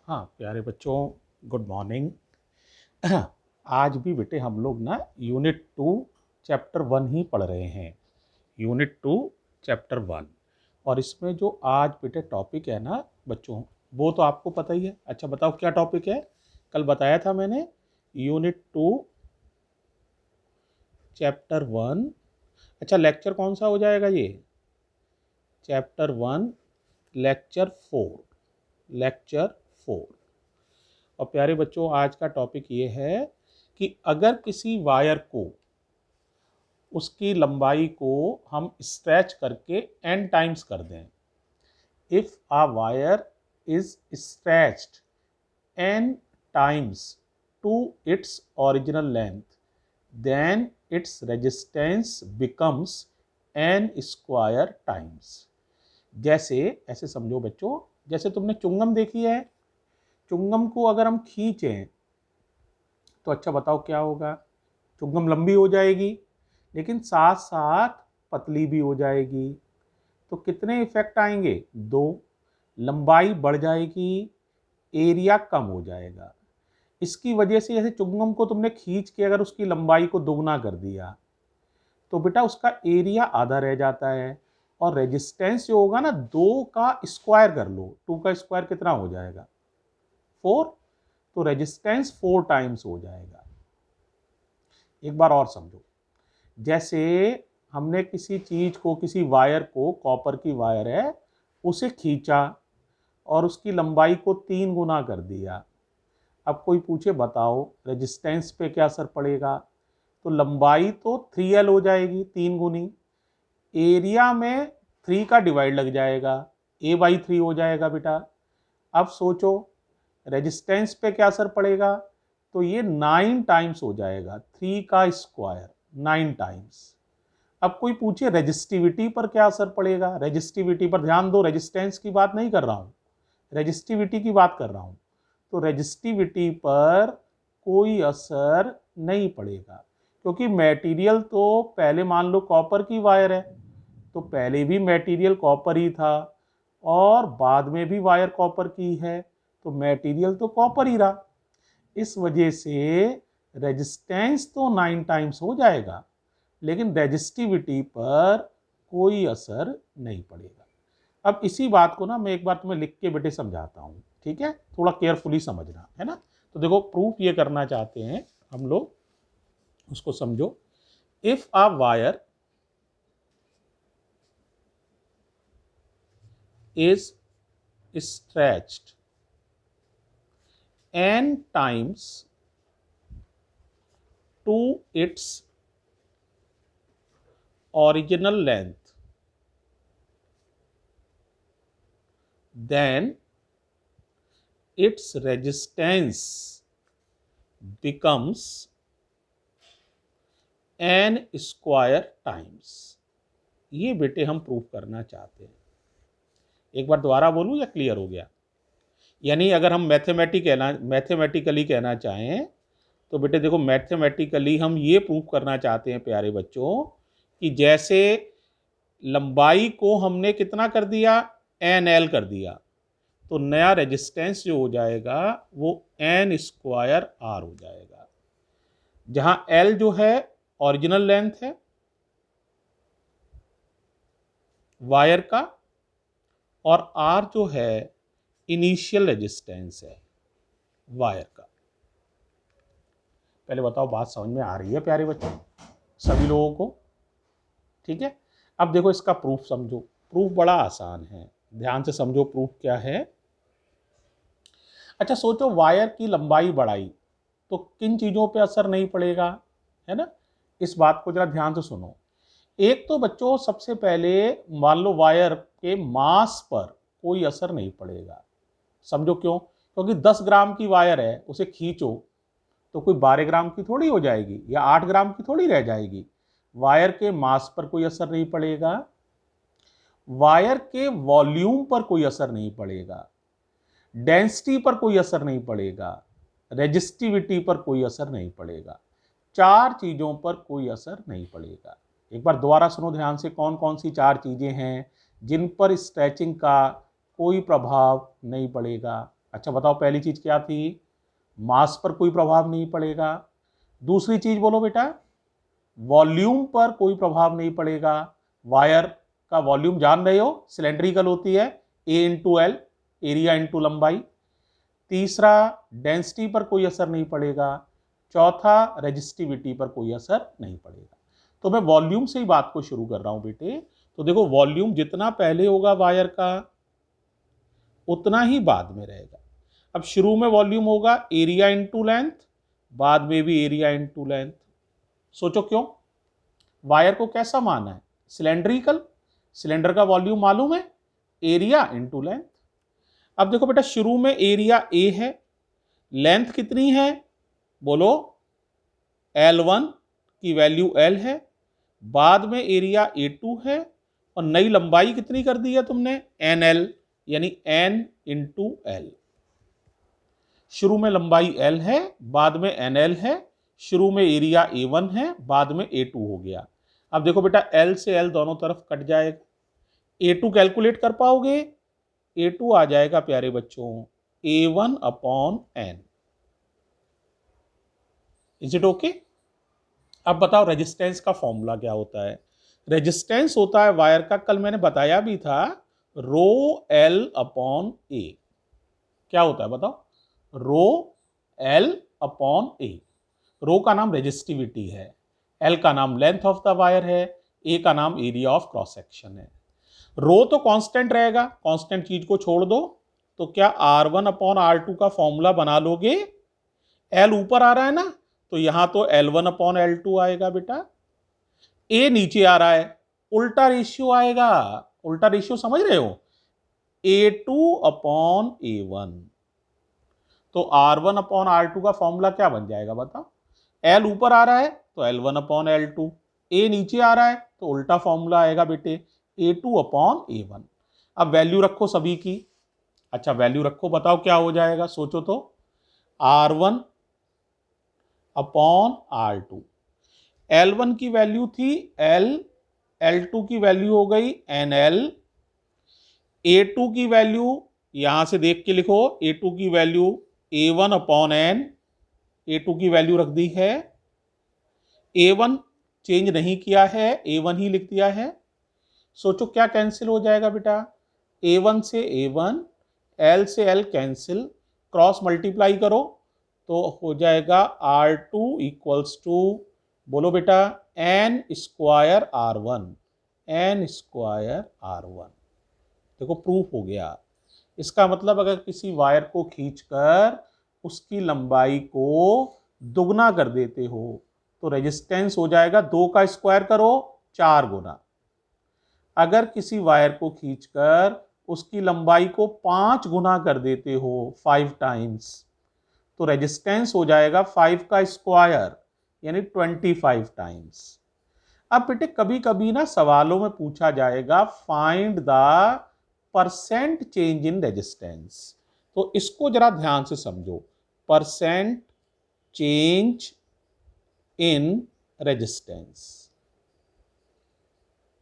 हाँ प्यारे बच्चों, गुड मॉर्निंग। आज भी बेटे हम लोग ना यूनिट 2 चैप्टर 1 ही पढ़ रहे हैं। Unit 2 chapter 1। और इसमें जो आज बेटे टॉपिक है ना बच्चों, वो तो आपको पता ही है। अच्छा बताओ क्या टॉपिक है। कल बताया था मैंने, यूनिट 2 चैप्टर 1। अच्छा लेक्चर कौन सा हो जाएगा ये? Chapter 1 lecture 4। लेक्चर 4। और प्यारे बच्चों आज का टॉपिक ये है कि अगर किसी वायर को, उसकी लंबाई को हम स्ट्रेच करके n टाइम्स कर दें, if a wire is stretched n times to its original length, then its resistance becomes n square times। जैसे ऐसे समझो बच्चों, जैसे तुमने चुंगम देखी है, चुंगम को अगर हम खींचें तो अच्छा बताओ क्या होगा? चुंगम लंबी हो जाएगी लेकिन साथ साथ पतली भी हो जाएगी। तो कितने इफेक्ट आएंगे? दो। लंबाई बढ़ जाएगी, एरिया कम हो जाएगा। इसकी वजह से जैसे चुंगम को तुमने खींच के अगर उसकी लंबाई को दोगुना कर दिया तो बेटा उसका एरिया आधा रह जाता है। और रेजिस्टेंस जो होगा ना, 2 का स्क्वायर कर लो, 2 का स्क्वायर कितना हो जाएगा? 4। तो रेजिस्टेंस 4 टाइम्स हो जाएगा। एक बार और समझो, जैसे हमने किसी चीज को, किसी वायर को, कॉपर की वायर है, उसे खींचा और उसकी लंबाई को 3 गुना कर दिया। अब कोई पूछे बताओ रेजिस्टेंस पे क्या असर पड़ेगा? तो लंबाई तो 3L हो जाएगी, 3 गुनी। एरिया में 3 का डिवाइड लग जाएगा, A/3 हो जाएगा बेटा। अब सोचो रेजिस्टेंस पे क्या असर पड़ेगा? तो ये 9 टाइम्स हो जाएगा, 3 का स्क्वायर 9 टाइम्स। अब कोई पूछे रेजिस्टिविटी पर क्या असर पड़ेगा? रेजिस्टिविटी पर ध्यान दो, रेजिस्टेंस की बात नहीं कर रहा हूं, रेजिस्टिविटी की बात कर रहा हूं। तो रेजिस्टिविटी पर कोई असर नहीं पड़ेगा, क्योंकि मटेरियल तो पहले मान लो कॉपर की वायर है, तो पहले भी मटेरियल कॉपर ही था और बाद में भी वायर कॉपर की है, तो मटेरियल तो कॉपर ही रहा। इस वजह से रेजिस्टेंस तो 9 टाइम्स हो जाएगा लेकिन रेजिस्टिविटी पर कोई असर नहीं पड़ेगा। अब इसी बात को ना मैं एक बार तुम्हें लिख के बेटे समझाता हूं, ठीक है? थोड़ा केयरफुली समझना है ना। तो देखो प्रूफ ये करना चाहते हैं हम लोग, उसको समझो। If a wire is stretched n times to its original length, then its resistance becomes n square times। ये बेटे हम प्रूफ करना चाहते हैं। एक बार दोबारा बोलूं या क्लियर हो गया? यानी अगर हम मैथमेटिकली कहना चाहें तो बेटे देखो, मैथमेटिकली हम ये प्रूफ करना चाहते हैं प्यारे बच्चों कि जैसे लंबाई को हमने कितना कर दिया? NL कर दिया, तो नया रेजिस्टेंस जो हो जाएगा वो n स्क्वायर R हो जाएगा। जहां L जो है ओरिजिनल लेंथ है वायर का, और R जो है इनिशियल रेजिस्टेंस है वायर का। पहले बताओ बात समझ में आ रही है प्यारे बच्चों सभी लोगों को? ठीक है। अब देखो इसका प्रूफ समझो। प्रूफ बड़ा आसान है, ध्यान से समझो प्रूफ क्या है। अच्छा सोचो, वायर की लंबाई बढ़ाई तो किन चीजों पे असर नहीं पड़ेगा, है ना? इस बात को जरा ध्यान से सुनो। एक तो बच्चों सबसे पहले मान लो वायर के मास पर कोई असर नहीं पड़ेगा। समझो क्यों? क्योंकि 10 ग्राम की वायर है, उसे खींचो तो कोई 12 ग्राम की थोड़ी हो जाएगी या 8 ग्राम की थोड़ी रह जाएगी। वायर के मास पर कोई असर नहीं पड़ेगा, वायर के वॉल्यूम पर कोई असर नहीं पड़ेगा, डेंसिटी पर कोई असर नहीं पड़ेगा, रेजिस्टिविटी पर कोई असर नहीं पड़ेगा। 4 चीजों पर कोई असर नहीं पड़ेगा। एक बार दोबारा सुनो ध्यान से, कौन कौन सी 4 चीजें हैं जिन पर स्ट्रेचिंग का कोई प्रभाव नहीं पड़ेगा। अच्छा बताओ पहली चीज क्या थी, मास पर कोई प्रभाव नहीं पड़ेगा। दूसरी चीज बोलो बेटा, वॉल्यूम पर कोई प्रभाव नहीं पड़ेगा। वायर का वॉल्यूम जान रहे हो, सिलेंड्रिकल होती है, ए इंटू एल, एरिया इंटू लंबाई। तीसरा, डेंसिटी पर कोई असर नहीं पड़ेगा। चौथा, रेजिस्टिविटी पर कोई असर नहीं पड़ेगा। तो मैं वॉल्यूम से ही बात को शुरू कर रहा हूं बेटे। तो देखो वॉल्यूम जितना पहले होगा वायर का उतना ही बाद में रहेगा। अब शुरू में वॉल्यूम होगा एरिया इंटू लेंथ, बाद में भी एरिया इंटू लेंथ। सोचो क्यों, वायर को कैसा माना है, सिलेंड्रिकल, सिलेंडर का वॉल्यूम मालूम है, एरिया इंटू लेंथ। अब देखो बेटा शुरू में एरिया ए है, लेंथ कितनी है बोलो, L1 की वैल्यू L है, बाद में एरिया A2 है, और नई लंबाई कितनी कर दी है तुमने, NL, यानी N इंटू एल। शुरू में लंबाई L है, बाद में NL है, शुरू में एरिया A1 है, बाद में A2 हो गया। अब देखो बेटा L से L दोनों तरफ कट जाएगा, A2 कैलकुलेट कर पाओगे, A2 आ जाएगा प्यारे बच्चों A1 upon N। Is it okay? अब बताओ रेजिस्टेंस का फॉर्मूला क्या होता है। रेजिस्टेंस होता है वायर का, कल मैंने बताया भी था, रो एल अपॉन ए। क्या होता है बताओ, रो एल अपॉन ए। रो का नाम रेजिस्टिविटी है, एल का नाम लेंथ ऑफ द वायर है, ए का नाम एरिया ऑफ क्रॉस सेक्शन है। रो तो कांस्टेंट रहेगा, कांस्टेंट चीज को छोड़ दो, तो क्या R1 अपॉन R2 का फॉर्मूला बना लोगे। एल ऊपर आ रहा है ना, तो यहां तो L1 अपॉन L2 आएगा बेटा। ए नीचे आ रहा है, उल्टा रेशियो आएगा। उल्टा रेशियो समझ रहे हो, A2 अपॉन A1। तो R1 अपॉन R2 का फॉर्मूला क्या बन जाएगा बताओ, L ऊपर आ रहा है तो L1 अपॉन L2, ए नीचे आ रहा है तो उल्टा फॉर्मूला आएगा बेटे, A2 अपॉन A1। अब वैल्यू रखो सभी की। अच्छा वैल्यू रखो, बताओ क्या हो जाएगा, सोचो तो, R1 अपॉन R2, L1 की वैल्यू थी L, L2 की वैल्यू हो गई NL, A2 की वैल्यू यहां से देख के लिखो, A2 की value A1 upon N, A2 की वैल्यू रख दी है, A1 चेंज नहीं किया है, A1 ही लिख दिया है। सोचो क्या कैंसिल हो जाएगा बेटा, A1 से A1, L से L कैंसिल, क्रॉस मल्टीप्लाई करो तो हो जाएगा R2 इक्वल्स टू, बोलो बेटा, N square R1, N square R1। देखो प्रूफ हो गया। इसका मतलब अगर किसी वायर को खींचकर उसकी लंबाई को दुगना कर देते हो तो रेजिस्टेंस हो जाएगा 2 का स्क्वायर करो 4 गुना। अगर किसी वायर को खींचकर उसकी लंबाई को 5 गुना कर देते हो 5 टाइम्स, तो रेजिस्टेंस हो जाएगा 5 का स्क्वायर यानी 25 टाइम्स। अब बेटे कभी कभी ना सवालों में पूछा जाएगा find the percent change in resistance, तो इसको जरा ध्यान से समझो, percent change in resistance.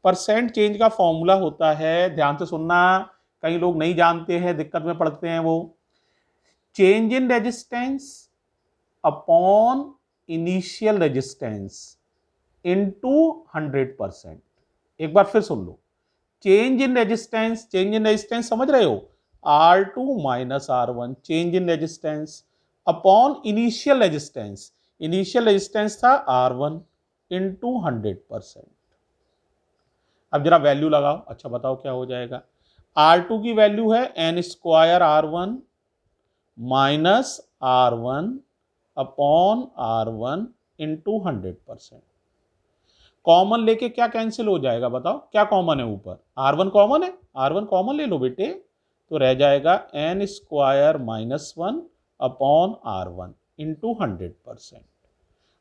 Percent change का फॉर्मूला होता है, ध्यान से सुनना, कई लोग नहीं जानते हैं, दिक्कत में पड़ते हैं वो, change in resistance upon initial resistance into 100%। एक बार फिर सुन लो, change in resistance, change in resistance समझ रहे हो, R2 minus R1 change in resistance upon initial resistance, initial resistance था R1 इंटू 100%। अब जरा वैल्यू लगाओ, अच्छा बताओ क्या हो जाएगा, R2 की वैल्यू है N square R1 minus R1 upon R1 into 100%। Common लेके क्या कैंसिल हो जाएगा बताओ, क्या कॉमन है ऊपर, R1 कॉमन है, R1 कॉमन ले लो बेटे, तो रह जाएगा N square minus 1 upon R1 into 100%।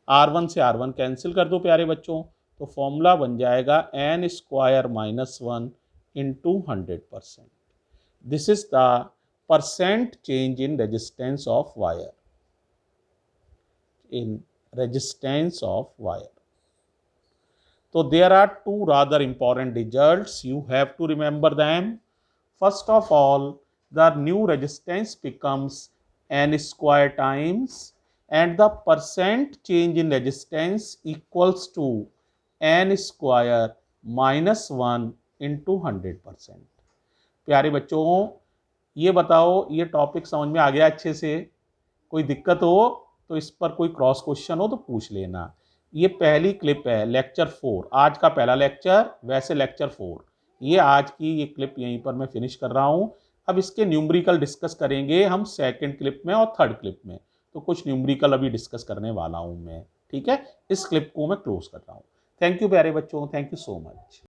R1 से R1 कैंसिल कर दो प्यारे बच्चों, तो फॉर्मूला बन जाएगा N square minus 1 into 100%। This is the percent change in resistance of wire, in resistance of wire. So there are two rather important results. You have to remember them. First of all, the new resistance becomes n square times and the percent change in resistance equals to n square minus 1 into 100%। प्यारे बच्चों, ये बताओ, ये topic समझ में आ गया अच्छे से? कोई दिक्कत हो तो इस पर कोई क्रॉस क्वेश्चन हो तो पूछ लेना। ये पहली क्लिप है लेक्चर 4, आज का पहला लेक्चर, वैसे लेक्चर 4। ये आज की ये क्लिप यहीं पर मैं फिनिश कर रहा हूँ। अब इसके न्यूमेरिकल डिस्कस करेंगे हम सेकंड क्लिप में और थर्ड क्लिप में। तो कुछ न्यूमेरिकल अभी डिस्कस करने वाला हूँ मैं, ठीक है? इस क्लिप को मैं क्लोज कर रहा हूँ। थैंक यू प्यारे बच्चों, थैंक यू सो मच।